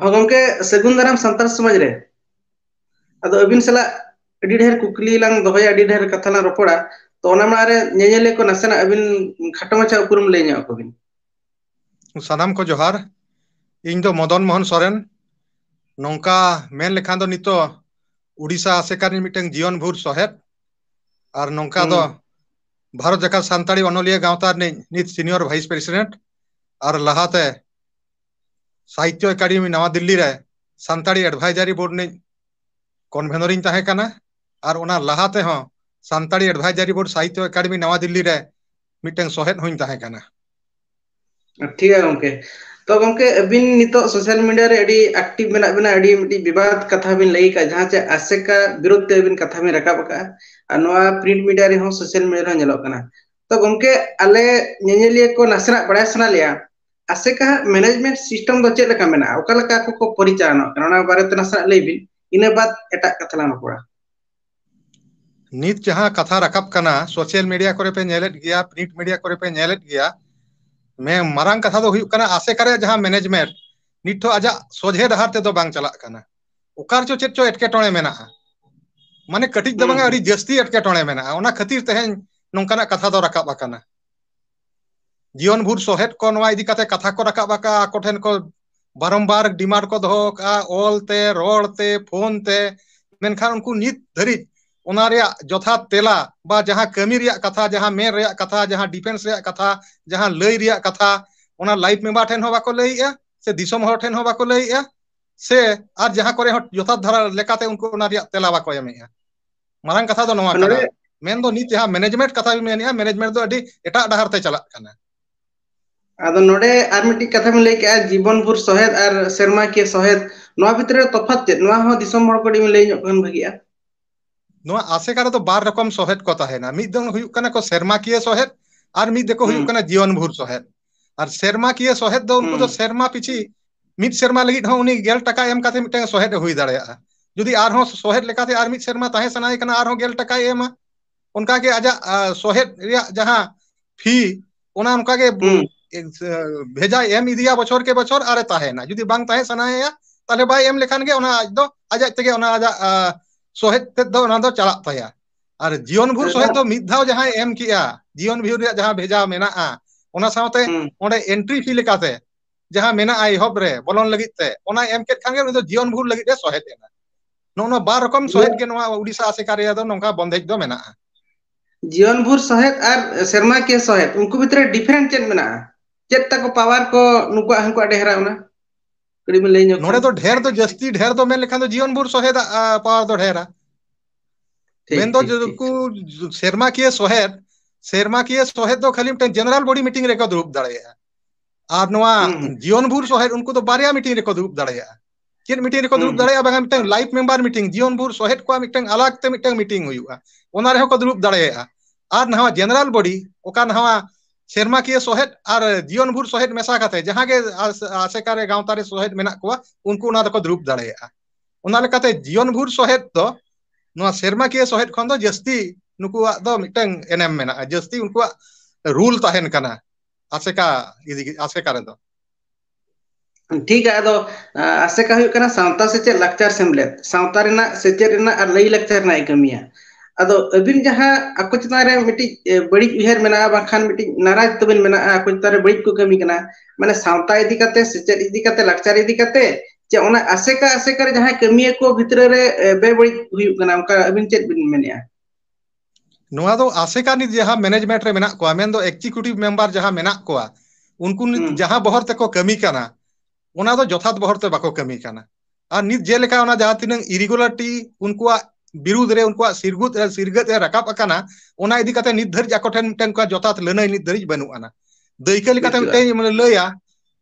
हाँ गंके सगुन दाराम संतार समाज रे अदो अबिन सला अडी ढेर कुकली लांग दोहया अडी ढेर कथा लांग रोपड़ा तो ओना मारे नेनेले को नसेना अबिन खाटो माछा उपरुम लई ᱧᱚᱜ को बिन सानाम को जोहार इन दो मदन मोहन सोरेन नौका मेन लेखान दो नितो उड़ीसा आसेकारी मिटंग जीवन भूर सहेत और नौका दो भारत जका सान्ताड़ी अनोलिया गांवता नित सीनियर वाइस प्रेसिडेंट और लहाते साहित्य अकादमी नवा दिल्ली रे सान्ताड़ी एडवाइजरी बोर्ड ने कन्वेनर इन ताहे कना और ओना लहाते हो सान्ताड़ी एडवाइजरी बोर्ड साहित्य अकादमी नवा दिल्ली रे मिटंग सहेत होइन ताहे कना। ठीक है गंके तो गंके अबिन नितो सोशल मीडिया रे अडी एक्टिव मेना बिना अडी मिटी विवाद कथा बिन लई का जहां चे आसेका विरोध ते बिन कथा में रकाब का नवा प्रिंट मीडिया रे हो सोशल मीडिया रे नेलो कना तो गंके आले नेनेलिया को नसना बड़ा सना लिया आसेका मैनेजमेंट सिस्टम दो चेक लका मेना ओका लका को परिचालन कना ना बारे ते नसना लई बिन इने बाद एटा कथा लाना पड़ा नित जहां कथा रकाब कना सोशल मीडिया करे पे नेलेट गया प्रिंट मीडिया करे पे नेलेट गया मैं मारंग कथा दो हुयुक कना आसे करे जहां मैनेजमेंट नितो आजा सोझे डहार ते दो बांग चला कना ओकार चो चेत चो एटके टोणे मेना माने कटिक दो बांगा अडी जस्ती एटके टोणे मेना ओना खातिर तेहेन नोंकाना कथा दो रकाब कना जीवन भूर सोहेत को नवा इदी कते कथा को रकाब का आकोठेन को बारंबार डिमांड को दो का ओलते रोड़ते फोन ते मेनखान उनको नित धरी ओना रे जथा तेला बा जहां कमी रे कथा जहां मेन रे कथा जहां डिफेंस रे कथा जहां लई रे कथा ओना लाइव मेंबर ठेन हो बाको लईया से दिसम हो ठेन हो बाको लईया से आज जहां करे जथा धारा लेकाते उनको ओना रे तेला बाको एमेया मारंग कथा दो नवा कना मेन दो नित जहां मैनेजमेंट कथा भी मेनिया मैनेजमेंट दो अडी एटा डहार ते चला कना आदो नोडे आर मिट्टी कथा में लेके जीवन भूर सहेद और शर्मा के सहेद नवा भितरे तफात चेत नवा हो दिसम हड़ को लई ᱧᱚᱜ कन भागिया नवा आसे करे तो बार रकम सहेद को ताहेना मिद दंग हुयुक कना को शर्मा के सहेद और मिद देखो हुयुक कना जीवन भूर सहेद और शर्मा के सहेद दो उनको तो शर्मा पिछि मिद शर्मा लगित हो उनी 10 टका एम काते मिटंग सहेद हुई दाड़ेया जुदी आर हो सहेद लेकाते आर मिद शर्मा ताहे सनाय कना आर हो 10 टका एमा उनका के आजा सहेद रिया जहां फी ओना उनका के भेजा एम इदिया बछर के बछर आरे ताहेना जुदी बांग ताहे सनाया ताले बाय एम लेखान के ओना आज दो आजा तेगे ओना आजा सोहेद ते दो ओना दो चला ताया और जीवन भूर सोहेद दो मिद धाव जहां एम किया जीवन भूर रे जहां भेजा मेना ओना सावते ओंडे एंट्री फी लेकाते जहां मेना आई हब रे बोलन लगित ते ओना एम के खान के जीवन भूर लगित रे सोहेद एना नोनो बार रकम सोहेद के नोआ उड़ीसा आसेकारिया दो नोंका बंदेज दो मेना जीवन भूर सहेद और शर्मा के सहेद उनको भितरे डिफरेंट चेत मेना चेत तक पावर को नुको हंको ढेरा ओना कड़ी में लई ᱧᱚᱜ नोडे तो ढेर तो जस्ती ढेर तो मेन लेखान तो जीवन भूर सहेद पावर तो ढेरा मेन दो जो शर्मा के सहेद दो खाली मिटन जनरल बॉडी मीटिंग रे को दुरुब दाड़ेया और नोआ जीवन भूर सहेद उनको तो बारिया मीटिंग रे को दुरुब दाड़ेया चेन मीटिंग रे को दुरुब दाड़ेया बागा मिटन लाइव मेंबर मीटिंग जीवन भूर सहेद को मिटन अलग ते मिटन मीटिंग हुयुआ ओना रे को दुरुब दाड़ेया और नवा जनरल बॉडी ओका नवा शर्मा के सहेद और जीवन भूर सहेद मेसा काते जहां के आसेकारे गांवता रे सहेद मेना को उनको ओना दको दुरुब दाड़ेया ओना लेकाते जीवन भूर सहेद तो नवा शर्मा के सहेद खन दो जस्ती नुकुआ दो मिटन एनएम मेना जस्ती उनको रूल ताहेन कना आसेका रे दो ठीक है अदो आसेका हुयुक कना सावता सेचे लक्चर सेमलेट सावता रेना सेचे रेना और लई लक्चर ना कमिया अदो अबिन जहां आको चिता रे मिटी बड़ी उहर मेना बाखान मिटी नाराज तबिन मेना आको चिता रे बड़ी को कमी कना माने सावता इदी काते सेचे इदी काते लक्चर इदी काते जे ओना आसेका रे जहां कमिया को भितरे रे बे बड़ी हुयुक कना उनका अबिन चेत बिन मेनिया नोआ दो आसेका नि जहां मैनेजमेंट रे मेना को मेन दो एग्जीक्यूटिव मेंबर जहां मेना को उनको जहां बहर ते को कमी कना ओना दो जथात बहर ते बाको कमी कना और नित जे लेका ओना जहां तिनंग इरेगुलरिटी उनको विरुद्ध रे उनको सिरगत रकाब अकाना ओना इदी काते नित धरि आकोठेन मिटन को जथात लनई नित धरि बनु आना दैके लेकाते मिटन मन लया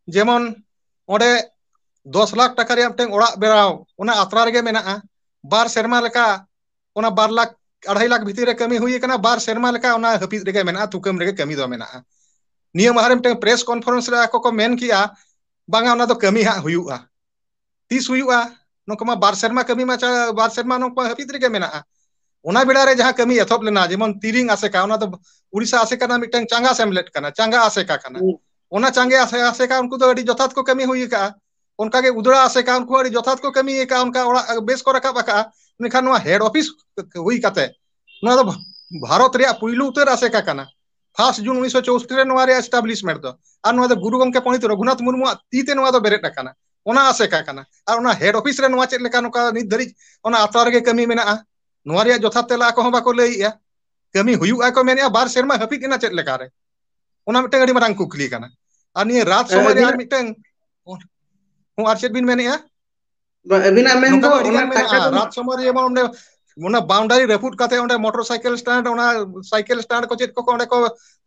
जेमन ओडे 10 लाख टका रे मिटन ओड़ा बेराव ओना आत्रा रे मेना बार शर्मा लेका ओना 2 लाख 2.5 लाख भीतर रे कमी हुई कना बार शर्मा लेका ओना हपीद रे मेना तुकम रे कमी दो मेना नियम माहरे मिटन प्रेस कॉन्फ्रेंस रे को मेन किया बांगा ओना दो कमी हा हुयुआ तीस हुयुआ नोकमा बार शर्मा कमी मा बार शर्मा नोक हपीद रे मेना ओना बेड़ा रे जहां कमी एथप लेना जेमन तिरिंग आसेका ओना तो उड़ीसा आसेका ना मिटन चांगा सेमलेट कना चांगा आसेका कना ओना चांगे आसेका उनको तो अडी जथात को कमी हुई का उनका के उदड़ा आसेका उनको अड़ी जथात को कमी का उनका ओड़ा बेस को रकाब आका मेखान नोआ हेड ऑफिस हुई काते नोआ दो भारत रे पुइलु उतर आसेका कना 1 जून 1964 रे नोआ रे एस्टाब्लिशमेंट दो और नोआ दो गुरु गंके पंडित रघुनाथ मुर्मू तीते नोआ दो बेरेट कना ओना आसेका कना और ओना हेड ऑफिस रे नोआ चेक लेका नोका नित धरि ओना आत्रा रे कमी मेना नोआ रे जथात तेला को बाको लइया कमी हुयुआ को मेनिया बार सेरमा हपित इना चेक लेका रे ओना मिटeng अड़ी मारंग कुकली कना और निये रात समय रे आर मिटeng हूँ आर चेक बिन मेनिया अबिना मेन दो ओना टाका रात समय रे ओने ओना बाउंड्री रेपुट काते ओने मोटरसाइकिल स्टैंड ओना साइकिल स्टैंड को चेक को ओने को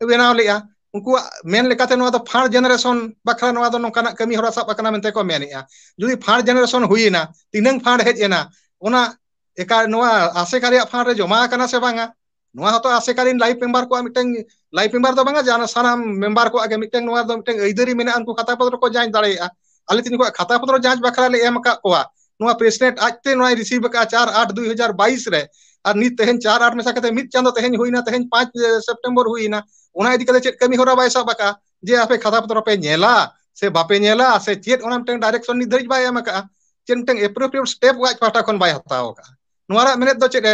बेनाव लेया उनको मेन लेकाते नोआ दो फार जनरेशन बखरा नोआ दो नोकाना कमी होरा सब अकना मेनते को मेनिया जुदी फार जनरेशन हुईना तिनंग फार हेजेना ओना एका नोआ आसेकारिया फार रे जमा कना से बांगा नोआ हतो आसेकारिन लाइफ मेंबर को मिटeng लाइफ मेंबर दो बांगा जाना सानाम मेंबर को आगे मिटeng नोआ दो मिटeng अइदरी मेना उनको खाता पत्र को जांच दाड़ेया आले तिन को खाता पत्र जांच बखरा ले एम का कोआ नोआ प्रेसिडेंट आजते नोआ रिसीव का 4/8/2022 रे और नित तेहन 4/8 में साकते मित चांदो तेहन हुईना तेहन 5 सितंबर हुईना ओना इदी कते चेक कमी होरा बाय सब बका जे आपे खाता पत्र पे नेला से बापे नेला से चेक ओना मिटeng डायरेक्शन नि धरिज बाय एम का चेक मिटeng एप्रोप्रिएट स्टेप वाज पाटा खन बाय हताव का नोआ रा मेनेत दो चेक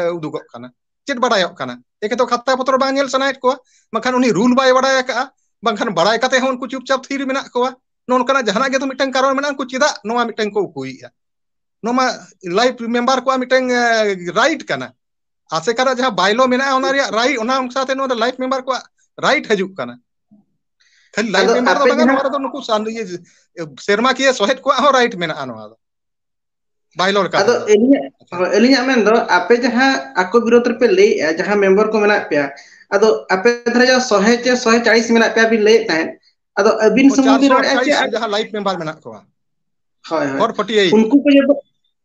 उदुगो kana चेक बडायो kana एके तो खाता पत्र बांग नेल सनायत को मखान उनी रूल बाय बडाय का बांखान बडाय काते हन उनको चुपचाप थीर मेना को नोनकना जहाना गे तो मिटeng कारण मेना उनको चिदा नोआ मिटeng को उकुइया नोमा लाइफ मेंबर को मिटeng राइट kana आसे करा जहां बायलो मेना ओना रे राइट ओना उन साथे नो लाइफ मेंबर को राइट हजुक kana खाली लाइफ मेंबर दो बांगा नोआ दो नुकु सान ये शर्मा की सोहेत को हो राइट मेना नोआ दो बायलो का अदो एलिया मेन दो आपे जहां आको विरोध रे पे ले जहां मेंबर को मेना पे अदो आपे धरे जो 140 मेना पे भी ले ताहे अदो अबिन समूह भी रोड एचे जहां लाइफ मेंबर मेना को होय होय 448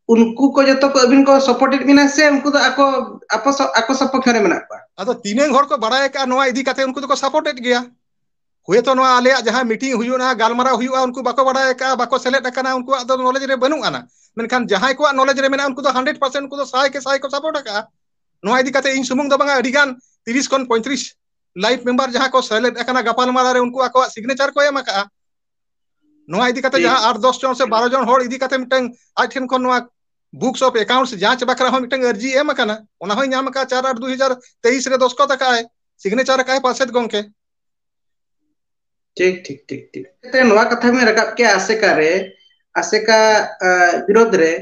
उनको को जतो को अबिन को सपोर्टेड बिना से उनको तो आको सपोर्ट रे मेना पा अदो तीन घर को बड़ाय का नोआ इदी काते उनको तो सपोर्टेड गया हुए तो नोआ आले जहां मीटिंग हुयुना गालमारा हुयुआ उनको बाको बड़ाय का बाको सेलेक्ट करना उनको अदो नॉलेज रे बनु आना मेनखान जहां को नॉलेज रे मेना उनको तो 100% उनको तो 100 को सपोर्ट का नोआ इदी काते इन सुमुंग दो बांगा अडिगान 30 कोन 35 लाइफ मेंबर जहां को सेलेक्ट करना गापाल मारा रे उनको आको सिग्नेचर को एम का नोआ इदी काते जहां 8-10 जन से 12 जन होड़ इदी काते मिटeng आठन को नोआ बुक्स ऑफ अकाउंट्स जांच बखरा हो मिटeng अर्जी एम kana ओना हो नाम का 4/8/2023 रे 10 को तक आए सिग्नेचर का पासेत गोंके ठीक ठीक ठीक ठीक ते नोआ कथा में रकाब के आसेका विरोध रे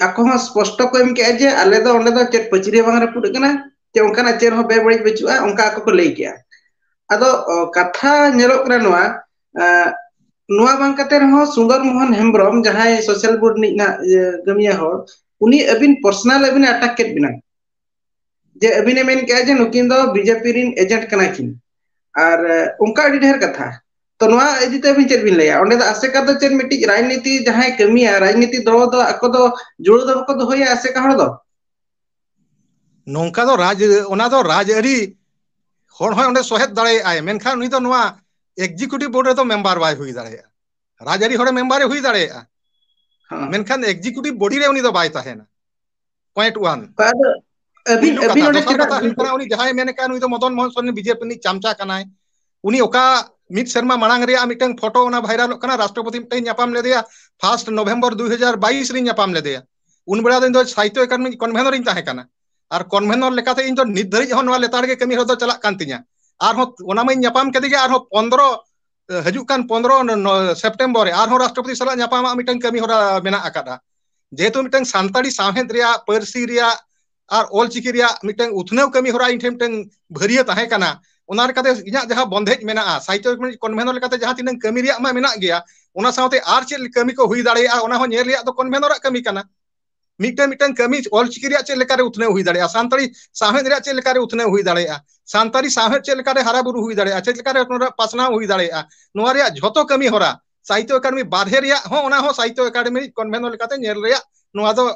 आको हम स्पष्ट को एम के जे आले दो ओंडे दो चेक पचरी बांग रे पुड कना जे उनका चेर हो बे बड़ी बचुआ उनका आको को लई किया अदो कथा नेलो करा नोआ बांग कते रहो सुंदर मोहन हेम्ब्रम जहां सोशल बोर्ड नि ना गमिया हो उनी अबिन पर्सनल अबिन अटैक केट बिना जे अबिन मेन के जे नुकिन दो बीजेपी रिन एजेंट कना किन और उनका अड़ी ढेर कथा तो नोआ इदी ते बिन चेर बिन लेया ओंडे द आसेका दो चेर मिटी राजनीति जहां कमिया राजनीति दो आको दो जुड़ दो को होया आसेका हड़ दो नोंका दो राज ओना दो राजअरी होड़ होय ओंडे सोहेत दाड़े आय मेनखान उनी दो नोआ एग्जीक्यूटिव बोर्ड रे तो मेंबर बाय हुई दाड़े राजअरी होड़े मेंबर हुई दाड़े मेनखान एग्जीक्यूटिव बॉडी रे उनी दो बाय ताहेना पॉइंट 1 अबिन ओंडे चेदा उनी जहां मेने का उनी दो मदन मोहन सोरेन बीजेपी नि चामचा कनाय उनी ओका मित शर्मा मांग रे मिटeng फोटो ओना वायरल कना राष्ट्रपति मिटeng न्यापाम लेदेया 1 नवंबर 2022 रे न्यापाम लेदेया उन बेड़ा दिन दो साहित्य अकादमी कन्वेनर इन ताहे कना और कन्वेनर लेकाते इन दो नित धरि हो नोआ लेतार गे कमी हो चला कान तिया और हो ओना मै न्यापाम केदे और 15 हजू कान 15 सितंबर रे और राष्ट्रपति सला न्यापाम मिटeng कमी होरा मेना अकादा जेहेतु मिटeng सानताड़ी साहेद रिया पारसी रिया और ऑल चिकी रिया मिटeng उथनेव कमी होरा इन मिटeng भरिया ताहे कना ओना लेकाते इना जहां बंधेज मेना साहित्य कन्वेनर लेकाते जहां तिनंग कमी रिया मा मेना गया ओना साथे आर चेल कमी को हुई दाड़े ओना हो नेल रिया दो कन्वेनर कमी कना मिटeng कमी ऑल चिकी रिया चेल लेकारे उथनेव हुई दाड़े सानताड़ी साहेद रिया चेल लेकारे उथनेव हुई दाड़े सानताड़ी साहेद चेल लेकारे हारा बुरु हुई दाड़े चेल लेकारे पासना हुई दाड़े नोआ रिया झोतो कमी होरा साहित्य अकादमी बारहे रिया हो ओना हो साहित्य अकादमी कन्वेनर लेकाते नेल रिया नोआ दो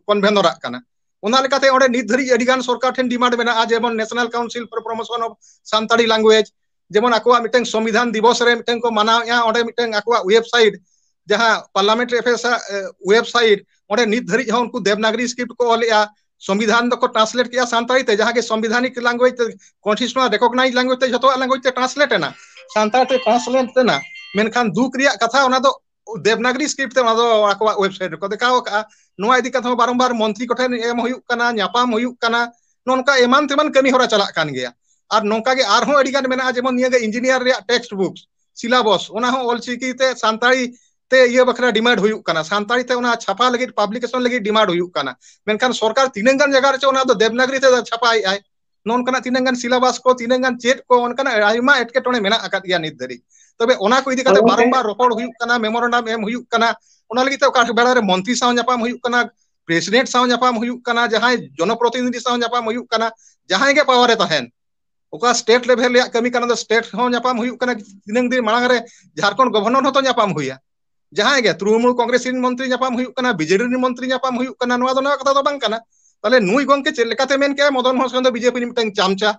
कन्वेनर कना ओना लेकाते ओंडे नित धरि अडिगान सरकार ठेन डिमांड मेना जेमन national council for promotion of Santali language जेमन आकोआ मिटeng संविधान दिवस रे मिटeng को मनाया ओंडे मिटeng आकोआ वेबसाइट जहां पार्लियामेंट एफेयर्स वेबसाइट ओंडे नित धरि हो उनको देवनागरी स्क्रिप्ट को ऑलया संविधान दो को ट्रांसलेट किया सानताड़ी ते जहां के संविधानिक लैंग्वेज कॉन्स्टिट्यूशनल रिकॉग्नाइज लैंग्वेज ते जतो लैंग्वेज ते ट्रांसलेट ना सानताड़ी ते ट्रांसलेट ना मेनखान दुख रिया कथा ओना दो देवनागरी स्क्रिप्ट ते आको वेबसाइट को दिखाओ का नोआ इदी कथा बारंबार मंत्री को ठेन एम हुयुक कना न्यापाम हुयुक कना नोनका एमान तेमान कमी होरा चलाक कान गया और नोंका गे आर हो अड़ी गान मेना जेमन निया गे इंजीनियर रे टेक्स्ट बुक्स सिलेबस ओना हो ऑलचिकी ते सांताड़ी ते ये बखरा डिमांड हुयुक कना सांताड़ी ते ओना छापा लगी पब्लिकेशन लगी डिमांड हुयुक कना मेनखान सरकार तीनन गान जगह रे ओना दो देवनागरी ते छापाई आय नोनकना तीनन गान सिलेबस को तीनन गान चेट को ओनकना आयमा एटके टोने मेना अकात गया नित धरी तबे ओना को इदी कते बारंबार रोपड़ हुयुक कना मेमोरेंडम एम हुयुक कना ओना लगी ते ओका बेला रे मंत्री साव न्यापाम हुयुक कना प्रेसिडेंट साव न्यापाम हुयुक कना जहां जनप्रतिनिधि साव न्यापाम हुयुक कना जहां गे पावर रे तहन ओका स्टेट लेवल रे कमी कना स्टेट हो न्यापाम हुयुक कना तीनन दिन मांग रे झारखंड गवर्नर हो तो न्यापाम हुया जहां गे तृणमूल कांग्रेस मंत्री न्यापाम हुयुक कना बीजेडी मंत्री न्यापाम हुयुक कना नोआ दो नोआ कथा दो बांग कना ताले नुई गोंके चेक लेकाते मेन के मदन मोहन सोरेन दो बीजेपी मिटंग चामचा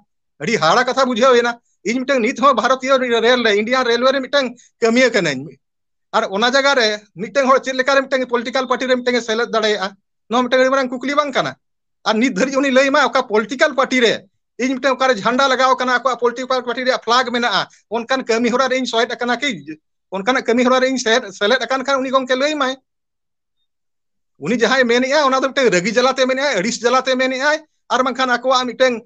अड़ी हाड़ा कथा बुझाव एना इन मिटंग नित हो भारतीय रेल रे इंडिया रेलवे रे मिटंग कमिया कनाኝ और ओना जगह रे मिटंग हो चेक लेका रे मिटंग पॉलिटिकल पार्टी रे मिटंग सेलेक्ट दाड़ेया नो मिटंग मारंग कुकली बांग कना और नित धरी उनी लई मा ओका पॉलिटिकल पार्टी रे इन मिटंग ओका रे झंडा लगाव कना को पॉलिटिकल पार्टी रे फ्लैग मेना ओनकान कमी होरा रे इन सोयट कना कि ओनकान कमी होरा रे इन सेलेक्ट अकान खान उनी गोंके लई माय उनी जहां मेनेया ओना दो मिटंग रगी जलाते मेनेया अडिस जलाते मेनेया और बांखान आकोआ मिटंग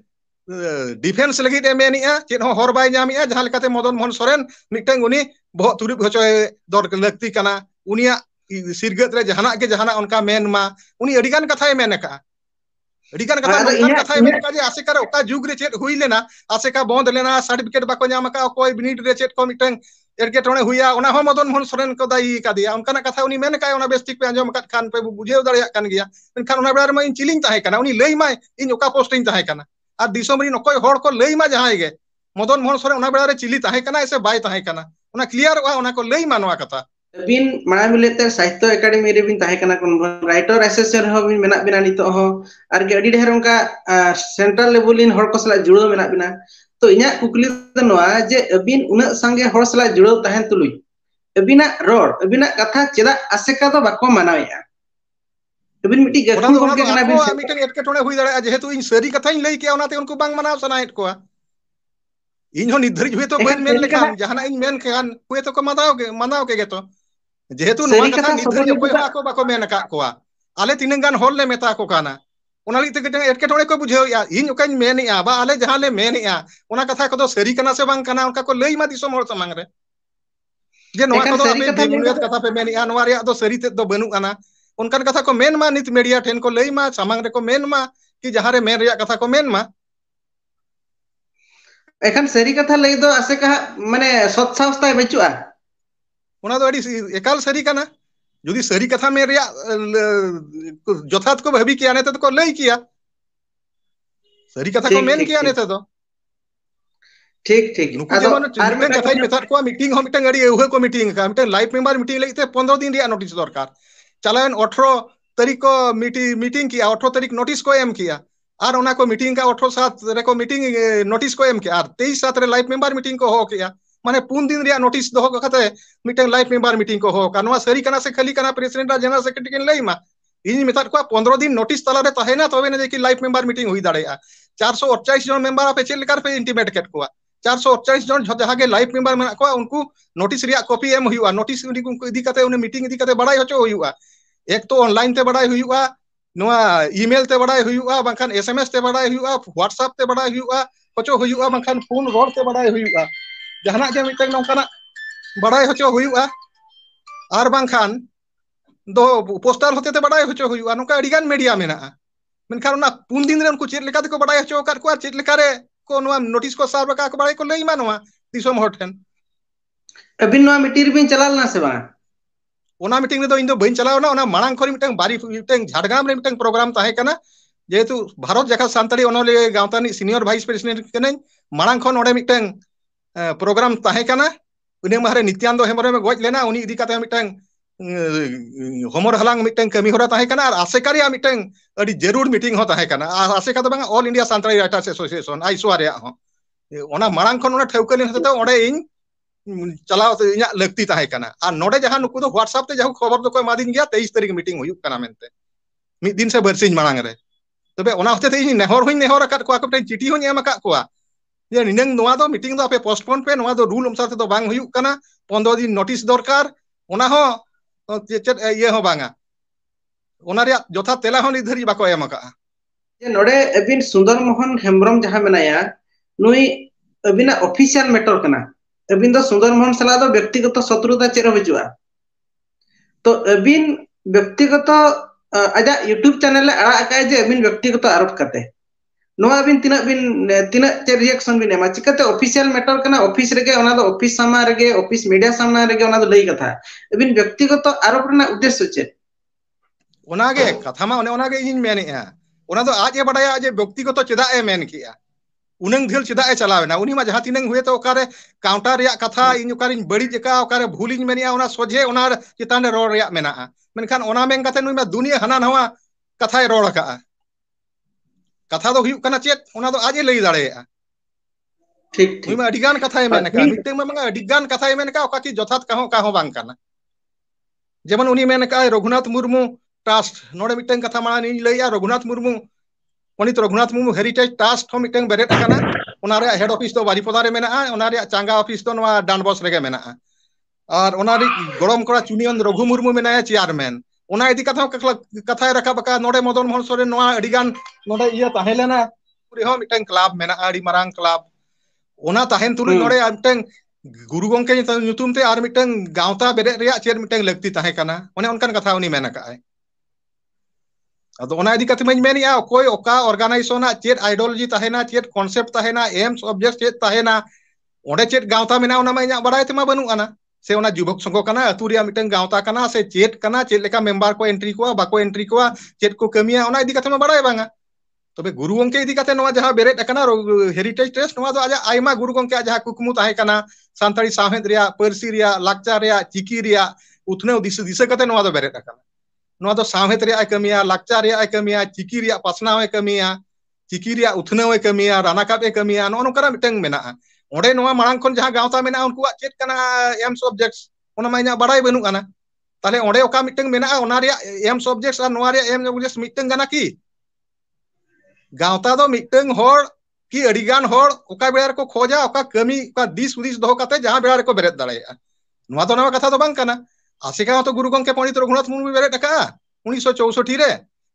डिफेंस लगी मेनेया चेत हो हर बाय नामिया जहां लेकाते मदन मोहन सोरेन मिटंग उनी बहुत तुरिब होचोय दर लक्ति कना उनिया सिरगत रे जहाना के जहाना उनका मेन मा उनी अडिगान कथाय मेन का अडिगान कथा नोंकान कथाय मेन का जे आसेका रे ओका जुग रे चेत हुई लेना आसेका बंद लेना सर्टिफिकेट बाको नाम का कोई मिनिट रे चेत को मिटंग एरकेटोने हुया ओना हो मदन मोहन सोरेन को दाई का दिया उनका कथा उनी मेन का ओना बेस्टिक पे अंजम खान पे बुझेव दाड़िया कान गया मेनखान ओना बेड़ा रे इन चिलिंग ताहे कना उनी लई माय इन ओका पोस्टिंग ताहे कना और दिसोम री नकोय होड़ को लई मा जहां गे मदन मोहन सोरेन ओना बेड़ा रे चिली ताहे कना ऐसे बाय ताहे कना ओना क्लियर ओना को लई मा नोआ कथा बिन माना मिलेते साहित्य एकेडमी रे बिन ताहे कना कोन राइटर एसोसिएशन हो बिन मेना बिना नितो हो और गे अडी ढेर उनका सेंट्रल लेवल इन होड़ को सला जुड़ो मेना बिना तो इना कुकली दो नोआ जे अबिन उना संगे होड़ सला जुड़ो ताहेन तुलुई अबिना रोड अबिना कथा चेदा आसेका दो बाको मानावेया अबिन मिटी गखुन को के कना बिन मिटन एटकेटोने हुई दाड़े जेहेतु इन सरी कथाई लई के ओनाते उनको बांग मानाव सनाएट कोआ इन हो निर्धारित हुए तो बन मेन लेखान जहाना इन मेन खान हुए तो को मनाव के तो जेहेतु नोआ कथा निर्धारित कोई को बाको मेन का कोआ आले तीन गान होल ले मेता को काना ओना लिते के एटकेटोने को बुझेव या इन ओकाኝ मेनया बा आले जहां ले मेनया ओना कथा को सरी कना से बांग कना उनका को लई मा दिसोम होड़ समांग रे जे नोआ को बेमुनियत कथा पे मेनया नोआ रे दो सरी ते दो बनु आना उनकान कथा को मेन मा नित मीडिया ठेन को लई मा समांग रे को मेन मा कि जहां रे मेन रिया कथा को मेन मा एखन सरी कथा लई दो आसे का माने सत्साहस्ताय बचुआ ओना दो अडी एकाल सरी कना जुदी सरी कथा में रिया जथात को भाबी किया ने तो को लई किया सरी कथा को मेन किया ने तो ठीक ठीक नुकु जेमन मिटन कथा मेथा को मीटिंग हो मिटन अडी एउहे को मीटिंग का मिटन लाइव मेंबर मीटिंग लईते 15 दिन रिया नोटिस दरकार चलान 18 तारीख को मीटिंग किया 18 तारीख नोटिस को एम किया और ओना को मीटिंग का 18/7 रे को मीटिंग नोटिस को एम किया और 23/7 रे लाइव मेंबर मीटिंग को हो किया माने 3 दिन रिया नोटिस दो कते मीटिंग लाइव मेंबर मीटिंग को हो कानवा सरी कना से खाली कना प्रेसिडेंट जनरल सेक्रेटरी के लई मा इन मेता को 15 दिन नोटिस तला रे तहेना तबे ने कि लाइव मेंबर मीटिंग हुई दाड़ेया 448 जन मेंबर आपे चेक लेकर पे इंटीमेट केट को 448 जन जहां के लाइव मेंबर में को उनको नोटिस रिया कॉपी एम हुआ नोटिस उनको इदी कते उन मीटिंग इदी कते बड़ाई होचो हुआ एक तो ऑनलाइन ते बड़ाई हुआ नोआ ईमेल ते बड़ाई हुआ बांखान एसएमएस ते बड़ाई हुआ व्हाट्सएप ते बड़ाई हुआ होचो हुआ बांखान फोन रोड ते बड़ाई हुआ जहां के मिटन नोकाना बड़ाई होचो हुआ और बांखान दो पोस्टर होते ते बड़ाई होचो हुआ नोका अडिगान मीडिया मेना मेनखान ना 3 दिन रे उनको चेक लेका ते को बड़ाई होचो कर को चेक लेका रे को नोआ नोटिस को सार बका को बड़ाई को लई मा नोआ दिसोम होठन अबिन नोआ मीटिंग बिन चलाल ना से बा ओना मीटिंग रे दो इन दो बइन चलाव ना ओना मांग खरी मिटंग बारी मिटंग झाड़ग्राम रे मिटंग प्रोग्राम ताहे कना जेहेतु भारत जका सांताड़ी ओनले गावतानी सीनियर वाइस प्रेसिडेंट कने मांग खन ओडे मिटंग प्रोग्राम ताहे कना उनी मारे नित्यानंद हेमरे में गोज लेना उनी इदी काते मिटंग होमर हलांग मिटंग कमी होरा ताहे कना और आसेकारिया मिटंग अडी जरूर मीटिंग हो ताहे कना आसेका तो बांगा ऑल इंडिया सांताड़ी राइटर्स एसोसिएशन आइसवारिया हो ओना मांग खन ओना ठेवकलिन हते ओडे इन चलाव इना लगती ताहे कना और नोडे जहां नुकु दो व्हाट्सएप ते जहां खबर दो को मादिन गया 23 तारीख मीटिंग हुई कना मेनते मिद दिन से बरसिन मांग रे तबे ओना होते ते इन नेहर हुई नेहर अकात को आको चिठी हुई एम अकात को जे निनंग नोआ दो मीटिंग दो आपे पोस्टपोन पे नोआ दो रूल अनुसार ते दो बांग हुई कना 15 दिन नोटिस दरकार ओना हो ᱪᱮᱫ ᱤᱭᱟᱹ ᱦᱚᱸ ᱵᱟᱝᱟ ᱚᱱᱟ ᱨᱮᱭᱟᱜ ᱡᱚᱛᱷᱟᱛ ᱛᱮᱞᱟ ᱦᱚᱸ ᱱᱤᱛ ᱫᱷᱟᱹᱨᱤᱡ ᱵᱟᱠᱚ ᱮᱢ ᱟᱠᱟᱜᱼᱟ ᱡᱮ ᱱᱚᱰᱮ ᱟᱹᱵᱤᱱ ᱥᱩন্দᱚᱨ ᱢᱳᱦᱚᱱ ᱦᱮᱢᱵᱨᱚᱢ ᱡᱟᱦᱟᱸ ᱢᱮᱱᱟᱭᱟ ᱱᱩᱭ ᱟᱹᱵᱤᱱᱟᱜ ᱚᱯᱷᱤᱥᱤᱭᱟᱞ ᱢᱮᱴᱚᱨ ᱠᱟᱱᱟ ᱟᱹᱵᱤᱱ ᱫᱚ ᱥᱩন্দᱚᱨ ᱢᱳᱦᱚᱱ ᱥᱟᱞᱟᱜ ᱫᱚ ᱵᱮᱠᱛᱤᱜᱚᱛᱚ ᱥᱚᱛᱨᱩতা ᱪᱮᱫ ᱦᱚᱸ ᱵᱟᱹᱪᱩᱜᱼᱟ तो अबिन व्यक्तिगत आजा यूट्यूब चैनल आड़ा आकाय जे अबिन व्यक्तिगत आरोप करते नोआ अबिन तिना चे रिएक्शन बिन एमा चिकाते ऑफिशियल मैटर कना ऑफिस रेगे ओना दो ऑफिस सामा रेगे ऑफिस मीडिया सामा रेगे ओना दो लई कथा अबिन व्यक्तिगत आरोप रना उद्देश्य चे ओनागे कथा मा ओनागे इᱧ मेनेआ ओना दो आज ए बडाया जे व्यक्तिगत चेदा ए मेन किया उनंग धेल चेदा ए चलावेना उनी मा जहां तिनंग हुए तो ओकारे काउंटर रिया कथा इन ओकारिन बड़ी जका ओकारे भूलिन मेनिया ओना सोझे ओना चितान रोड रिया मेनाआ मेनखान ओना मेन काते नुई मा दुनिया हना नवा कथाय रोड का कथा दो हुयुक कना चेत ओना दो आज ए लई दाड़ेया ठीक नुई ठीक मा अडिगान कथाय मेनका मिटते मा मंगा अडिगान कथाय मेनका ओका की जथात का हो बांग काना जेमन उनी मेनका रघुनाथ मुर्मू ट्रस्ट नोडे मिटन कथा मा नी लईया रघुनाथ मुर्मू पंडित रघुनाथ मुर्मू हेरिटेज ट्रस्ट हो मिटन बेरेट अकाना ओना रे हेड ऑफिस तो बारीपदा रे मेना ओना रे चांगा ऑफिस तो नवा डानबॉस रेगे मेना और ओना रे गरम करा चुनियन रघु मुर्मू मेना चेयरमैन ओना इदी कथा कथा रखा बका नोडे मदन मोहन सोरेन नवा अडिगान नोडे इया ताहेलेना पुरी हो मिटन क्लब मेना अडी मारांग क्लब ओना ताहेन तुलुई नोडे मिटन गुरु गंके nyutum te ar mitang gaunta beret reya cher mitang lakti tahe kana one onkan katha uni mena ka ai ado ona idi kathe main menia okoi oka organization na cher ideology tahena cher concept tahena aims objects cher tahena onde cher gaunta mena ona ma inya badai te ma banu ana se ona jubok songko kana atu reya mitang gaunta kana se cher kana cher leka member ko entry ko bako entry ko cher ko kamia ona idi kathe ma badai banga तबे गुरु गंके इदी काते नवा जहां बेरेट अकना heritage trust नवा दो आजा आयमा गुरु गंके जहां कुकमु ताहे कना सानताड़ी साहेद रिया परसी रिया लाक्चार रिया चिकी रिया उथने दिस दिस काते नवा दो बेरेट अकना नवा दो साहेद रिया कमिया लाक्चार रिया कमिया चिकी रिया पासनाव कमिया चिकी रिया उथने कमिया रानाकाप कमिया नो नोकरा मिटंग मेना ओडे नवा मांग खन जहां गावता मेना उनकुआ चेत कना एम सब्जेक्ट्स ओना माइना बड़ाई बनु कना ताले ओडे ओका मिटंग मेना ओना रिया एम सब्जेक्ट्स और नवा रिया एम सब्जेक्ट्स मिटंग गना की गावता दो मिटंग होड़ की अडिगान होड़ ओका बेड़ा को खोजा ओका कमी ओका दिस उदिस दो काते जहां बेड़ा को बेरेत दाड़ेया नवा तो नवा कथा तो बांग कना आसिका तो गुरु गंके पंडित रघुनाथ मुर्मू बेरेत अका 1964 रे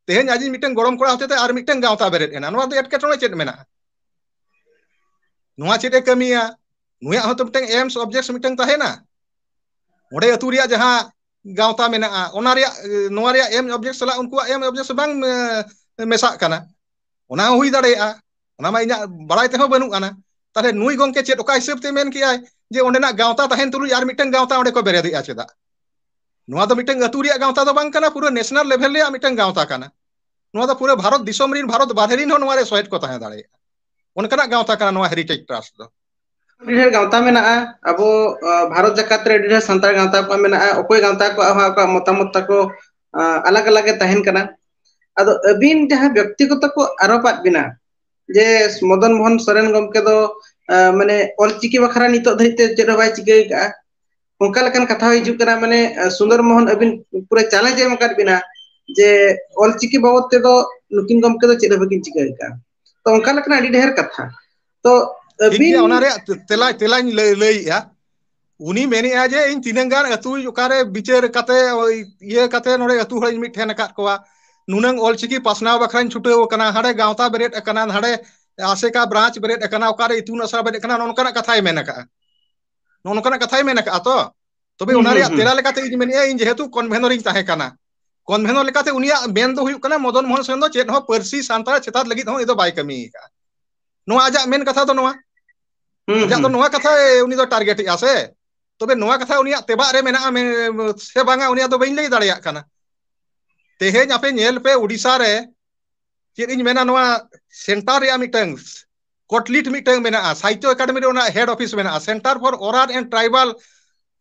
तेहेन आजी मिटंग गरम कोड़ा होते आर मिटंग गावता बेरेत एना नवा दो एटकेटोने चेत मेना नवा चेत कमिया नुया हो तो मिटंग एम सब्जेक्ट्स मिटंग ताहेना ओडे अतु रिया जहां गावता मेना ओना रिया नवा रिया एम ऑब्जेक्ट सला उनको एम ऑब्जेक्ट बांग मेसा कना ओना हुई दाड़ेया ओना मा इना बड़ाई ते हो बनु आना ताले नुई गंके चेत ओका हिसाब ते मेन कियाय जे ओंडेना गावता ताहेन तुलु यार मिटंग गावता ओंडे को बेरेदिया चेदा नवा दो मिटंग अतु रिया गावता दो बांग कना पूरा नेशनल लेवल रे मिटंग गावता कना नवा दो पूरा भारत दिसोम रिन भारत बाहेरिन हो नवा रे सोहेट को ताहे दाड़ेया ओनकना गावता कना नवा हेरिटेज ट्रस्ट दो ढेर गावता मेना अब भारत जकात रे ढेर संतार गावता को मेना ओकोय गावता को मतामत को अलग अलग तहन कना अदो अबिन जहां व्यक्तिगत को आरोपात बिना जे मदन मोहन सोरेन गमके दो माने ऑलचिकी बखरा नितो धरिते चेdo बाय चिकई का onka lekan katha hijuk kana mane सुंदर मोहन अबिन पूरा चैलेंज एम कर बिना जे ऑलचिकी बाबत ते दो नुकिन गमके दो चेdo बकिन चिकई का तो onka लेकना अडी ढेर कथा तो अबिन ओना रे तेलाñ लईया उनी मेनिया जे इन तिनंगान अतु ओकारे बिचार काते ये काते नोडे अतु हळ मिट ठेन का कोवा नुनंग ऑलचिकी पासनाव बखरान छुटेव कना हाडे गावता बेरेट कना हाडे आसेका ब्रांच बेरेट कना ओकारे इतुन असरा बेरेट कना नोनकना कथाय मेन का नोनकना कथाय मेन का तो तबे ओना रे तेला लेकाते इन मेनिया इन जेहेतु कन्वेनर इन ताहे कना कन्वेनर लेकाते उनिया मेन दो हुयुक कना मदन मोहन सोरेन दो चेत हो परसी सांतार चेतात लगित हो इदो बाय कमी का नोआ आजा मेन कथा तो नोआ आजा तो नोआ कथा उनी दो टारगेट आसे तबे नोआ कथा उनिया तेबा रे मेना से बांगा उनिया दो बइन लई दाड़िया कना तेहेज आपे नेल पे उड़ीसा रे चेद इन मेना नोआ सेंटर रे मिटंग कोटलिट मिटंग मेना साहित्य एकेडमी रे ओना हेड ऑफिस मेना centre for oral and tribal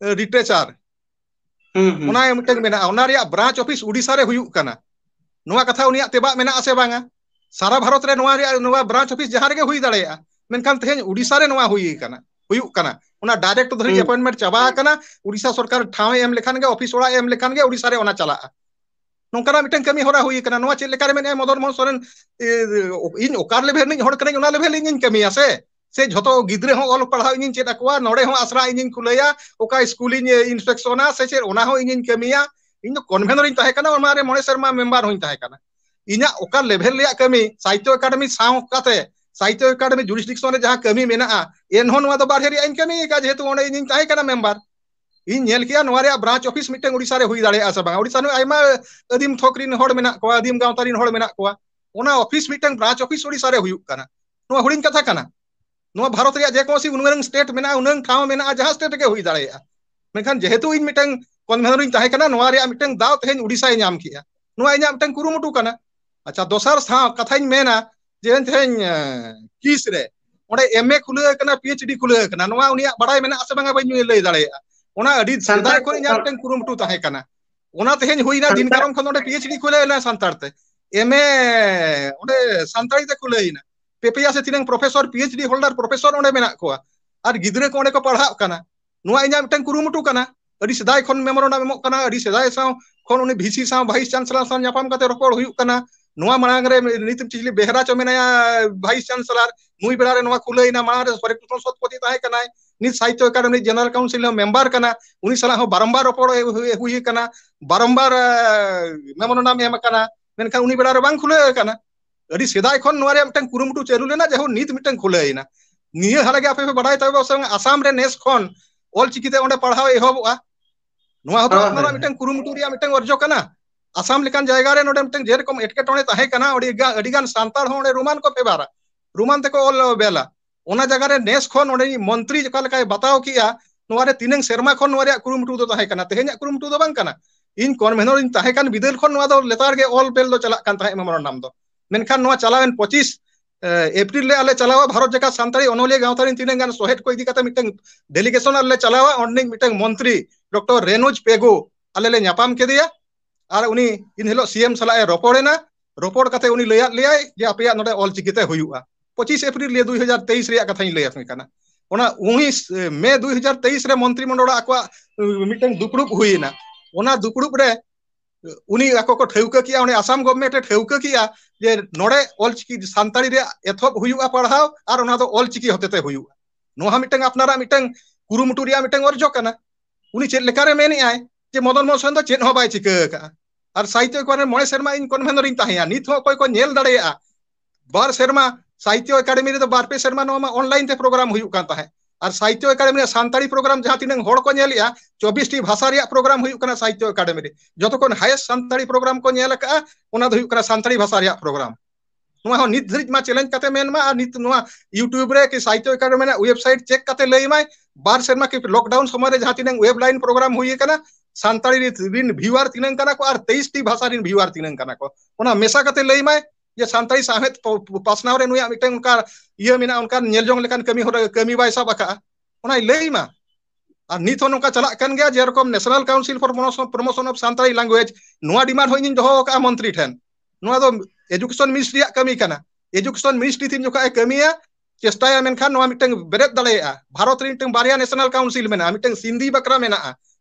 literature ओना मिटंग मेना ओना रे ब्रांच ऑफिस उड़ीसा रे हुयुक कना नोआ कथा उनिया तेबा मेना आसे बांगा सारा भारत रे नोआ ब्रांच ऑफिस जहां रे हुई दाड़ेया मेनखान तेहेज उड़ीसा रे नोआ हुई कना हुयुक कना ओना डायरेक्ट धरी अपॉइंटमेंट चाबा कना उड़ीसा सरकार ठाव एम लेखान गे ऑफिस ओड़ा एम लेखान गे उड़ीसा रे ओना चला नोंकना मिटन कमी होरा हुई कना नोआ चेद लेकारे मेन मदन मोहन सोरेन इन ओकार लेवल नि होड़ कना ओना लेवल इन कमिया से झतो गिद्रे हो ऑल पढ़ाव इन चेद अकवा नोडे हो आसरा इन खुलैया ओका स्कूल इन इंस्पेक्शना से चेद ओना हो इन कमिया इन कन्वेनर इन ताहे कना ओना रे मोणे शर्मा मेंबर होइन ताहे कना इना ओका लेवल रे कमी साहित्य अकादमी साव काते साहित्य अकादमी जुरिस्डिक्शन रे जहां कमी मेना एनहो नोआ दो बारहे रे इन कमी का जेतु ओने इन ताहे कना मेंबर इन नेल किया नोआ रे ब्रांच ऑफिस मिटें उड़ीसा रे हुई दाड़े आसे बा उड़ीसा ने आइमा अदीम थोकरिन होड़ मेना को अदीम गांवतारिन होड़ मेना को ओना ऑफिस मिटें ब्रांच ऑफिस उड़ीसा रे हुई कना नोआ हुडिन कथा कना नोआ भारत रे जे कोसी उनंग स्टेट मेना उनंग ठाव मेना जहां स्टेट के हुई दाड़े मेखान जेहेतु इन मिटें कन्वेनर इन ताहे कना नोआ रे मिटें दाव तेन उड़ीसा नाम किया नोआ इना मिटें कुरुमुटु कना अच्छा दोसर सा कथाइन मेना जे तेन किस रे ओडे एमए खुले कना पीएचडी खुले कना नोआ उनिया बड़ाई मेना आसे बांगा बई लई दाड़े ओना अडी सदाय को इना मिटें कुरुमुटु ताहे कना ओना तेन हुईना दिन कारम खन ओडे पीएचडी खुले ना संतार ते एमए ओडे संताड़ी ते खुलेइना पेपिया से तिनंग प्रोफेसर पीएचडी होल्डर प्रोफेसर ओडे मेना को आर गिदरे को ओडे को पढ़ा कना नोआ इना मिटें कुरुमुटु कना अडी सदाय खन मेमोरेंडम एमो कना अडी सदाय साव खन उनी भिसी साव वाइस चांसलर साव न्यापाम काते रोपड़ हुई कना नोआ मांग रे नितिम चिजली बेहरा च मेना वाइस चांसलर मुई बेड़ा रे नोआ खुलेइना मांग रे सरेकुटन सतपति ताहे कना नि साहित्य अकादमी जनरल काउंसिल मेंबर कना उनी सला हो बारंबार रोपड़ हुई कना बारंबार मेमोरेंडम एम कना मेनखान उनी बेड़ा रे बांग खुले कना अडी सदाय खन नोआ रे मिटें कुरुमुटु चालू लेना जेहो नित मिटें खुलेइना निये हालागे आपे पे बड़ाई तबे संग आसाम रे नेस खन ऑल चिकिते ओंडे पढ़ाव एहबआ नोआ होतो अपनारा मिटें कुरुमुटु रिया मिटें अर्जो कना आसाम लेकान जायगा रे नोडे मिटें जेरकम एटकेटोणे ताहे कना अडिगान सांतार हो ओंडे रुमान को फेबारा रुमान तेको ऑल बेला ओना जगह रे नेस खन ओंडे मंत्री जका लेकाय बताव किया नोआ रे तिनंग सेरमा खन नोआ रे कुरुमुटु दो ताहे कना तेहेnya कुरुमुटु दो बांग कना इन कन्वेनर इन ताहे कान बिदल खन नोआ दो लेतार गे ऑल बेल दो चला कान ताहे मेमोरेंडम दो मेनखान नोआ चलावेन 25 एप्रिल ले आले चलावा भारत जका सांताड़ी अनोलिया गांवतारिन तिनंग गान सोहेट को इदी काते मिटें डेलीगेशन आले चलावा ओंडे मिटें मंत्री डॉक्टर रेनुज पेगो आले ले न्यापाम केदिया और उनी इन हिलो सीएम सलाए रोपड़ेना रोपड़ काते उनी लैया लेयाय जे आपया नोडे ऑल चिकिते हुयुआ 25 एप्रिल 2023 रे कथाई लैया कना ओना 19 मई 2023 रे मंत्रिमंडल आको मिटें दुपड़ुप हुईना ओना दुपड़ुप रे उनी आको को ठेउका किया उनी आसाम गवर्नमेंट ठेउका किया जे नोडे ऑल चिकी सांताड़ी रे एथोप हुयुआ पढ़ाव और ओना दो ऑल चिकी होतेते हुयुआ नोहा मिटें अपनारा मिटें कुरुमुटु रिया मिटें अर्जो कना उनी चेद लेकारे मेनि आय जे मदन मोहन दो चेद हो बाय चिका का और साहित्य को मोणे शर्मा इन कन्वेनर इन ताहेया नित हो कोई को नेल दाड़ेया बार शर्मा साहित्य अकादमी रे तो बार पे शर्मा नोमा ऑनलाइन ते प्रोग्राम हुयु कान ताहे और साहित्य अकादमी सांताड़ी प्रोग्राम जहां तिनंग होड़ को नेलिया 24 टी भाषा रे प्रोग्राम हुयु कना साहित्य अकादमी रे जतो कोन हाईएस्ट सांताड़ी प्रोग्राम को नेल का ओना दो हुयु कना सांताड़ी भाषा रे प्रोग्राम नोआ हो नित धरिज मा चैलेंज काते मेन मा नित नोआ यूट्यूब रे कि साहित्य अकादमी ना वेबसाइट चेक काते लई माय बार शर्मा के लॉकडाउन समय रे जहां तिनंग वेबलाइन प्रोग्राम हुई कना सांताड़ी रिन व्यूअर तिनंग कना को और 23 टी भाषा रिन व्यूअर तिनंग कना को ओना मेसा काते लई माय ये सांताड़ी साहेत पासनाव रे नुया मिटें उनका ये मेना उनका नेलजोंग लेकान कमी हो कमी बाय सब आका ओना लई मा और नित नोका चला कन गया जे रकम national council for promotion of Santali language नुआ डिमांड होइन दोहो का मंत्री ठन नुआ दो एजुकेशन मिनिस्ट्री कमी कना एजुकेशन मिनिस्ट्री थिन जोका कमिया चेष्टाया मेनखान नुआ मिटें बेरेद दाड़ेया भारत रे मिटें बारिया नेशनल काउंसिल मेना मिटें सिंधी बकरा मेना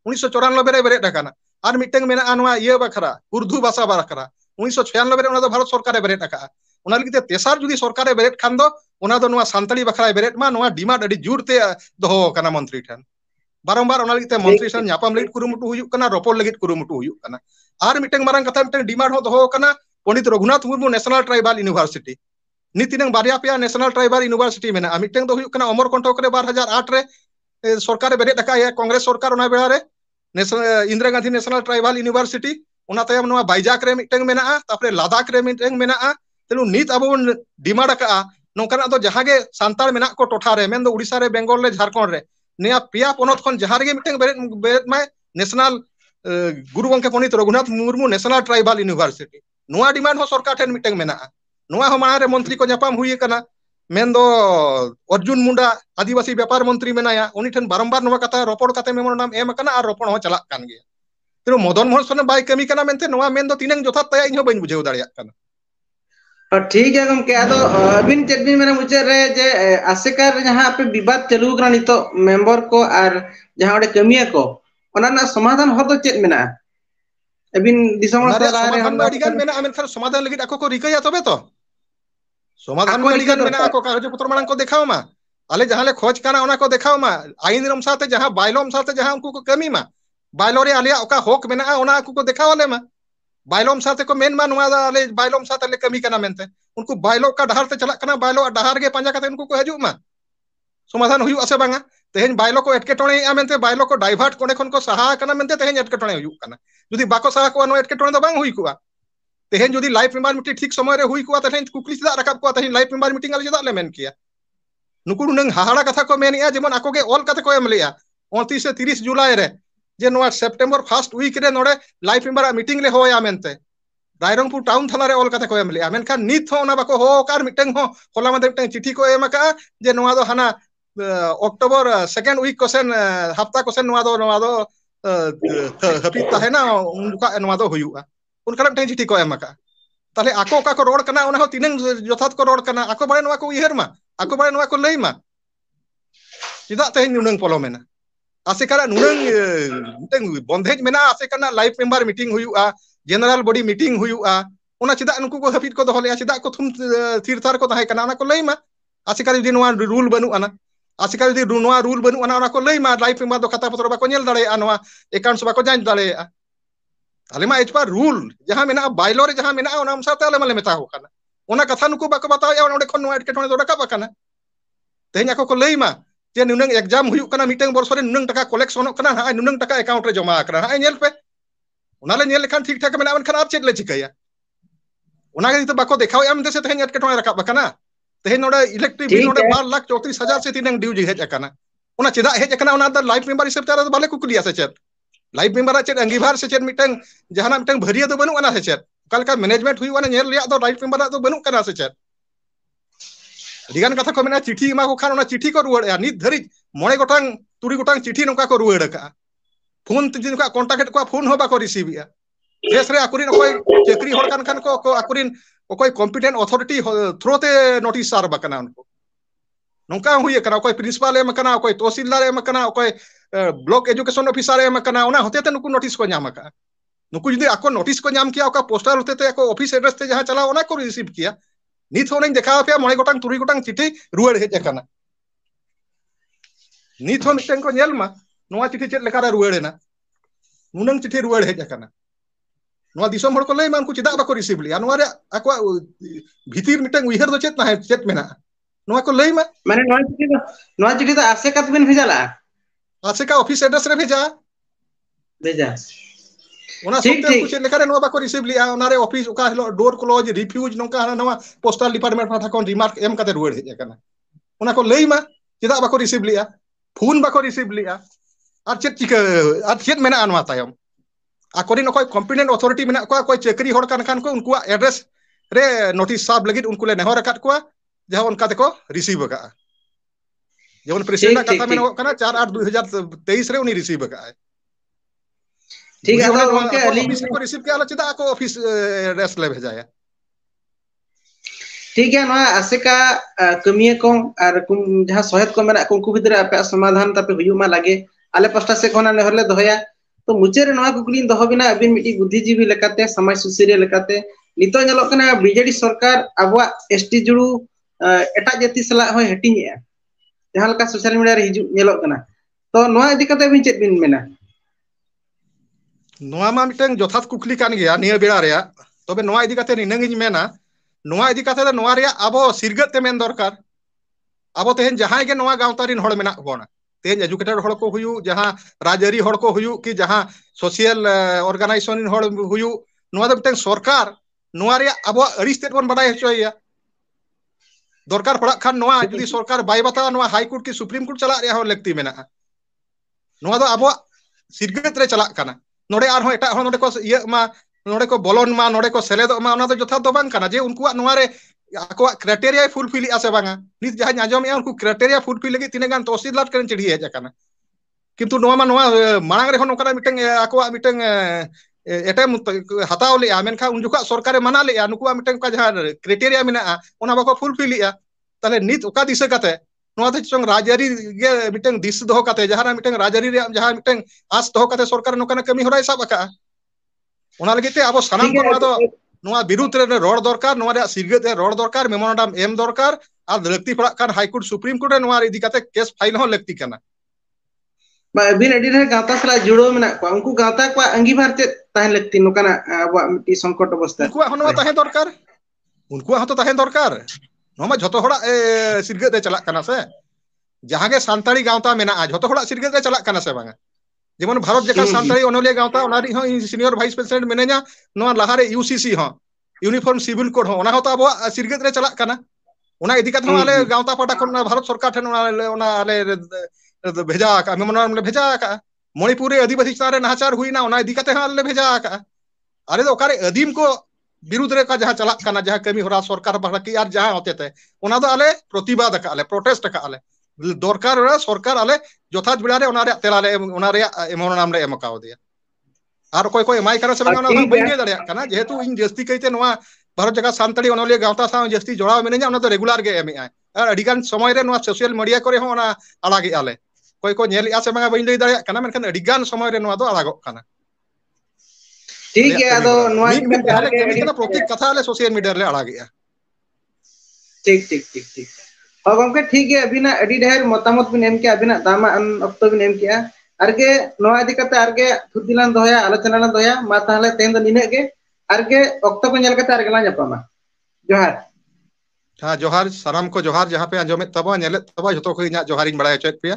1994 रे बेरेद डाकाना और मिटें मेना नुआ ये बखरा उर्दू भाषा बखरा 1996 रे ओना दो भारत सरकार बेरेद आका ओना लगिते तेसार जुदी सरकार बेरेद खान दो ओना दो नुआ सांताड़ी बखरा बेरेद मा नुआ डिमांड अडी जुरते दोहो कना मंत्री ठन बारंबार ओना लगिते मंत्री सन न्यापाम लगित कुरुमुटु हुयु कना रोपड़ लगित कुरुमुटु हुयु कना और मिटें मारंग कथा मिटें डिमांड हो दोहो कना Pandit Raghunath Murmu national tribal university नितिनंग बारिया पे नेशनल ट्राइबल यूनिवर्सिटी मेना मिटें दो हुयु कना अमरकंटक रे 2008 रे सरकार बेरेद आका कांग्रेस सरकार ओना बेड़ा रे national Indira Gandhi national tribal university ओना तायम नोआ बाइजाक रे मिटें मेना तापरे लद्दाख रे मिटें मेना तेनु नित अब डिमांड का नोकना दो जहां गे सांताड़ मेना को टोठा रे मेन दो उड़ीसा रे बेंगल रे झारखंड रे निया पिया पोनत खन जहां गे मिटें बेरेद माय नेशनल गुरु गंके Pandit Raghunath Murmu national tribal university नोआ डिमांड हो सरकार ठेन मिटें मेना नोआ हो मारे मंत्री को न्यापाम हुई कना मेन दो अर्जुन मुंडा आदिवासी व्यापार मंत्री मेनाया उनी ठेन बारंबार नोआ कथा रोपड़ काते मेमोरेंडम एम कना और रोपड़ हो चला कान गया तेनु मदन मोहन सन बाय कमी कना मेनते नोआ मेन दो तिनंग जोथा तया इन हो बइन बुझेव दाड़िया कना ठीक है गमके आदो अबिन चेक बिन मेना मुचे रे जे आसेकार जहां पे विवाद चालू कना नितो मेंबर को और जहां ओडे कमिया को ओना ना समाधान हो दो चेक मेना अबिन दिसमण सलाह रे हम अडिगान मेना आमेन खर समाधान लगित आको को रिकया तबे तो समाधान में अडिगान मेना आको कागज पत्र मांग को देखाव मा आले जहां ले खोज काना ओना को देखाव मा आईन रम साथे जहां बायलम साथे जहां उनको को कमी मा बायलो रे आलिया ओका हक मेना ओना को देखाव आले मा बायलोम साथे को मेन मा नोआ आले बायलोम साथे ले कमी कना मेनते उनको बायलो का डहार ते चला कना बायलो डहार गे पांजा कते उनको को हजू मा समाधान हुयु असे बांगा तेहेन बायलो को एटकेटोणे आ मेनते बायलो को डाइवर्ट कोने खन को सहा कना मेनते तेहेन एटकेटोणे हुयु कना जुदी बाको सहा को नो एटकेटोणे दो बांग हुई कुआ तेहेन जुदी लाइफ मेंबर मीटिंग ठीक समय रे हुई कुआ तेहेन कुकली चदा रकाब कुआ तेहेन लाइफ मेंबर मीटिंग आले चदा ले मेन किया नुकु नंग हाहाड़ा कथा को मेनिया जेमन आको गे ऑल कथा को एम लिया 29 से 30 जुलाई रे जे नोआ सेप्टेम्बर फर्स्ट वीक रे नोडे लाइफ मेंबर मीटिंग ले होया मेनते रायरंगपुर टाउन थाना रे ऑल कथा को एम लिया मेनखान नित हो ना बाको हो कार मिटंग हो होला मदे मिटंग चिठी को एम का जे नोआ दो हाना अक्टोबर सेकेंड वीक कोसेन हफ्ता कोसेन नोआ दो हपी ताहेना उनका नोआ दो हुयुआ उनका मिटंग चिठी को एम का ताले आको का को रोड कना ओना हो तिनंग जथात को रोड कना आको बारे नोआ को उयहर मा आको बारे नोआ को लई मा चिदा तेहेन नुनंग पोलो मेना आसे करा नुनंग मिटंग बंधेज मेना आसे कना लाइफ मेंबर मीटिंग हुयुआ जनरल बॉडी मीटिंग हुयुआ ओना चिदा नुकु को हपीट को दोहले चिदा को थुम थिरथार को ताहे कना ओना को लई मा आसे करा जदि नोआ रूल बनु आना आसे करा जदि नोआ रूल बनु आना ओना को लई मा लाइफ मेंबर दो खाता पत्र बाको नेल दाड़े आ नोआ अकाउंट्स बाको जांच दाड़े आ ताले मा एजपा रूल जहां मेना बायलो रे जहां मेना ओना हमसा ताले माले मेता हो कना ओना कथा नुकु बाको बताओ या ओंडे खन नोआ एटकेटोणे दो रकाब कना तेहेन आको को लई मा जे नुनंग एग्जाम हुयु कना मिटंग बरसो रे नुनंग टका कलेक्शन कना हाय नुनंग टका अकाउंट रे जमा कना हाय नेल पे ओना ले नेल लेखान ठीक ठाक मेना मन खन आप चेत ले चिकैया ओना गे तो बाको देखाव एम दे से तेहेन एटकेटोणे रकाब कना तेहेन नोडे इलेक्ट्रिक बिल नोडे 12,34,000 से तिनंग ड्यू हेज कना ओना चिदा हेज कना ओना द लाइफ मेंबर हिसाब तारा बाले कुकुलिया से चेत लाइफ मेंबर चेत अंगीभार से चेत मिटंग जहाना मिटंग भरिया दो बनु अना से चेत कालका मैनेजमेंट हुई वाना नेल लिया दो लाइफ मेंबर दो बनु कना से चेत दिगान कथा को मेना चिठी मा को खान ओना चिठी को रुवाड़ नित धरि मोणे गोटांग तुरी गोटांग चिठी नोका को रुवाड़ का फोन तिन का कांटेक्ट को फोन हो बाको रिसीव या देश रे अकुरिन ओकोय चेकरी होड़ कान खान को अकुरिन ओकोय कॉम्पिटेंट अथॉरिटी थ्रो ते नोटिस सार बकना उनको नोका हुई कना ओकोय प्रिंसिपल एम कना ओकोय तहसीलदार एम कना ओकोय ब्लॉक एजुकेशन ऑफिसर एम कना ओना होते ते नुकु नोटिस को नाम का नुकु जदि आको नोटिस को नाम किया ओका पोस्टल होते ते आको ऑफिस एड्रेस ते जहां चला ओना को रिसीव किया नित होने देखा पे मोणे गोटांग तुरी गोटांग चिठी रुवाड़ हेज कना नित हो मिटंग को नेल मा नोआ चिठी चेत लेका रुवाड़ ना नुनंग चिठी रुवाड़ हेज कना नोआ दिसम हड़ को लई मा उनको चिदा बाको रिसीव लिया नोआ रे आको भीतिर मिटंग उइहर दो चेत ना चेत मेना नोआ को लई मा माने नोआ चिठी तो आसे का तबिन भेजाला आसे का ऑफिस एड्रेस रे भेजा ओना सबते कुछ लेखा रे नोआ बाको रिसीव लिया ओना रे ऑफिस ओका हिलो डोर क्लोज रिफ्यूज नोका नोआ पोस्टल डिपार्टमेंट पाठा कोन रिमार्क एम काते रुवाड़ हेज कना ओना को लई मा चिदा बाको रिसीव लिया फोन बाको रिसीव लिया आर चेत मेना नोआ तायम आकोरिन ओकोय कॉम्पिटेंट अथॉरिटी मेना को कोई चेकरी होड़ कान खान को उनको एड्रेस रे नोटिस साब लगित उनको ले नेहर रकात को जहां उनका ते को रिसीव का जेवन प्रेसिडेंट कथा मेना कना 4/8/2023 रे उनी रिसीव का है ठीक है तो उनके ऑफिस को रिसीव के आला चिदा को ऑफिस एड्रेस ले भेजाया ठीक है नोआ आसेका कमिया को आर कुम जहां सहायत को मेना को भितर आपे समाधान तापे हुयुमा लागे आले पस्टा से कोना नेहरले दोहया तो मुचे रे नोआ कुकलिन दोह बिना अबिन मिटी बुद्धिजीवी लेकाते समाज सुसिरिया लेकाते नितो नेलो कना बीजेडी सरकार अबवा एसटी जुड़ू एटा जाति सला होय हटिङे जहां लका सोशल मीडिया रे हिजु नेलो कना तो नोआ इदि कते बिन चेत बिन मेना नोआ मा मिटंग जथात कुकली कान गया निया बेड़ा रे तबे नोआ इदि कते निनंगिन मेना नोआ इदि कते नोआ रे आबो सिरगत ते मेन दरकार आबो तेहन जहां के नोआ गावतारिन होड़ मेना बोना तेहन एजुकेटेड होड़ को हुयु जहां राजरी होड़ को हुयु कि जहां सोशल ऑर्गेनाइजेशन होड़ हुयु नोआ दो मिटंग सरकार नोआ रे आबो अरिस तेत बन बडाय होचोया दरकार पड़ा खान नोआ जदि सरकार बाय बता नोआ हाई कोर्ट की सुप्रीम कोर्ट चला रे हो लगती मेना नोआ दो आबो सिरगत रे चला कना नोडे आर हो एटा हो नोडे को ये मा नोडे को बोलोन मा नोडे को सेलेदो मा ओना दो जथा दो बांग कना जे उनको नोआ रे आको क्राइटेरिया फुलफिल आसे बांगा नित जहां आजम या उनको क्राइटेरिया फुलफिल लगी तिने गान तहसीलदार करन चिड़ी हेज कना किंतु नोआ मा नोआ मांग रे हो नोकरा मिटंग आको मिटंग एटम हताव ले आमेन खा उन जुका सरकार मना ले नुकुआ मिटंग का जहां क्राइटेरिया मेना ओना बाको फुलफिल या ताले नित ओका दिसे कते नोआ ते चंग राजरी गे मिटंग दिस दोह कते जहां मिटंग राजरी रे जहां मिटंग आस दोह कते सरकार नोकना कमी होराय सब का ओना लगिते आबो सनाम को नोआ दो नोआ विरुद्ध रे रोड दरकार नोआ रे सिरगत रे रोड दरकार मेमोरेंडम एम दरकार आ लक्ति पड़ा कान हाई कोर्ट सुप्रीम कोर्ट रे नोआ रे इदि कते केस फाइल हो लक्ति कना ᱟᱹᱵᱤᱱ ᱟᱹᱰᱤ ᱰᱷᱮᱨ ᱜᱟᱶᱛᱟ ᱥᱟᱞᱟᱜ ᱡᱩᱲᱟᱹᱣ ᱢᱮᱱᱟᱜ ᱠᱚᱣᱟ, ᱩᱱᱠᱩ ᱜᱟᱶᱛᱟ ᱠᱚᱣᱟᱜ ᱟᱸᱜᱤᱵᱷᱟᱨ ᱪᱮᱫ ᱛᱟᱦᱮᱸ ᱞᱟᱹᱠᱛᱤ ᱱᱚᱝᱠᱟᱱᱟᱜ ᱟᱵᱚᱣᱟᱜ ᱢᱤᱫᱴᱤᱡ ᱥᱚᱝᱠᱚᱴ ᱚᱵᱚᱥᱛᱷᱟ उनकुआ हन ᱨᱮ? तहें दरकार उनकुआ हतो तहें दरकार नोमा झोतो होड़ा सिरगत दे चलाक कना से जहां गे सानताड़ी गावता मेना झोतो होड़ा सिरगत दे चलाक कना से बांगा जेमन भारत जका सानताड़ी ओनोलिया गावता ओनारी हो सीनियर वाइस प्रेसिडेंट मेनेजा नोआ लाहारे यूसीसी हो यूनिफॉर्म सिविल कोड हो ओना होतो अब सिरगत रे चलाक कना ओना इदी कथा आले गावता पाटा खन भारत सरकार ठन ओना आले भेजा का मेमोना भेजा का मणिपुर आदिवासी चतान रे नाचार हुईना ओना इदी कते आले भेजा का अरे तो ओकारे अदीम को विरुद्ध रे का जहां चलाक कना जहां कमी होरा सरकार बाहर की यार जहां होते थे ओना दो आले प्रतिवाद का आले प्रोटेस्ट का आले दरकार रे सरकार आले जथात बेला रे ओना रे तेला ले ओना रे एमोन नाम रे एमकाव दिया आर कोई कोई एमाई करे से बंगा ओना बई ले दाड़िया कना जेहेतु इन जस्ती कइते नोआ भारत जगह सानताड़ी ओनोलिया गावता सा जस्ती जोड़ाव मेनेजा ओना तो रेगुलर गे एमी आय आर अडिगान समय रे नोआ सोशल मीडिया करे हो ओना आलागे आले कोई को नेल या से बंगा बई ले दाड़िया कना मेनखान अडिगान समय रे नोआ दो आलागो कना ठीक है आदो नोआ मिट मिट जहां ले कमी कना प्रत्येक कथा ले सोशल मीडिया रे आलागे ठीक ठीक ठीक ठीक और गमके ठीक है अबिना अडी ढेर मतामत बिन एम के अबिना दामान अक्तो बिन एम के आरगे नोआ इदी कते आरगे थुदिलान दोया आलोचना लान दोया मा ताहले तेन दो निने गे आरगे अक्तो को नेल कते आरगे ला जपामा जोहार हाँ जोहार साराम को जोहार जहाँ पे अंजोमे तबा नेले तबा जतो को इना जोहारिन बड़ाय चेक पे